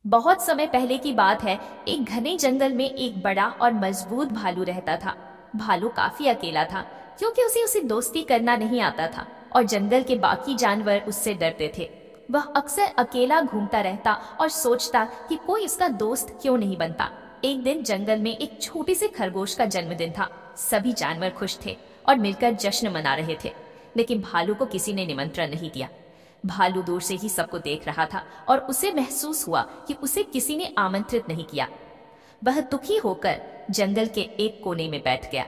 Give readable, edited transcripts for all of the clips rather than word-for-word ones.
बहुत समय पहले की बात है। एक घने जंगल में एक बड़ा और मजबूत भालू रहता था। भालू काफी अकेला था क्योंकि उसे दोस्ती करना नहीं आता था और जंगल के बाकी जानवर उससे डरते थे। वह अक्सर अकेला घूमता रहता और सोचता कि कोई उसका दोस्त क्यों नहीं बनता। एक दिन जंगल में एक छोटे से खरगोश का जन्मदिन था। सभी जानवर खुश थे और मिलकर जश्न मना रहे थे, लेकिन भालू को किसी ने निमंत्रण नहीं दिया। भालू दूर से ही सबको देख रहा था और उसे महसूस हुआ कि उसे किसी ने आमंत्रित नहीं किया। वह दुखी होकर जंगल के एक कोने में बैठ गया।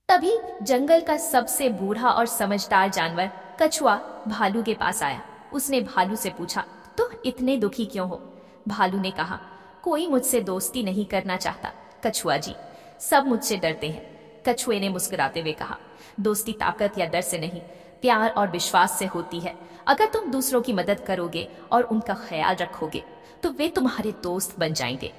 तभी जंगल का सबसे बूढ़ा और समझदार जानवर कछुआ भालू के पास आया। उसने भालू से पूछा, तुम इतने दुखी क्यों हो? भालू ने कहा, कोई मुझसे दोस्ती नहीं करना चाहता कछुआ जी, सब मुझसे डरते हैं। कछुए ने मुस्कुराते हुए कहा, दोस्ती ताकत या डर से नहीं, प्यार और विश्वास से होती है। अगर तुम दूसरों की मदद करोगे और उनका ख्याल रखोगे तो वे तुम्हारे दोस्त बन जाएंगे।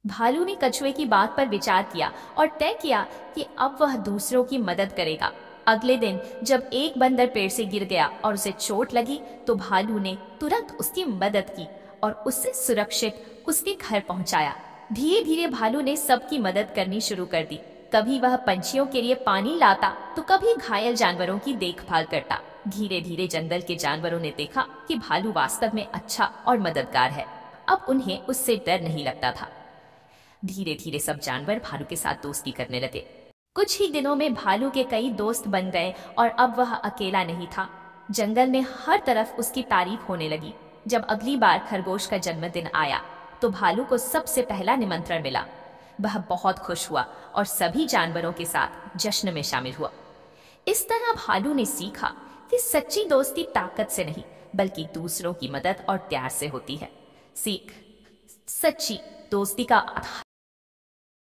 भालू ने कछुए की बात पर विचार किया और तय किया कि अब वह दूसरों की मदद करेगा। अगले दिन जब एक बंदर पेड़ से गिर गया और उसे चोट लगी तो भालू ने तुरंत उसकी मदद की और उसे सुरक्षित उसके घर पहुंचाया। धीरे धीरे भालू ने सबकी मदद करनी शुरू कर दी। कभी वह पंछियों के लिए पानी लाता तो कभी घायल जानवरों की देखभाल करता। धीरे धीरे जंगल के जानवरों ने देखा कि भालू वास्तव में अच्छा और मददगार है। अब उन्हें उससे डर नहीं लगता था। धीरे धीरे सब जानवर भालू के साथ दोस्ती करने लगे। कुछ ही दिनों में भालू के कई दोस्त बन गए और अब वह अकेला नहीं था। जंगल में हर तरफ उसकी तारीफ होने लगी। जब अगली बार खरगोश का जन्मदिन आया तो भालू को सबसे पहला निमंत्रण मिला। वह बहुत खुश हुआ और सभी जानवरों के साथ जश्न में शामिल हुआ। इस तरह भालू ने सीखा कि सच्ची दोस्ती ताकत से नहीं बल्कि दूसरों की मदद और प्यार से होती है। सीख, सच्ची दोस्ती का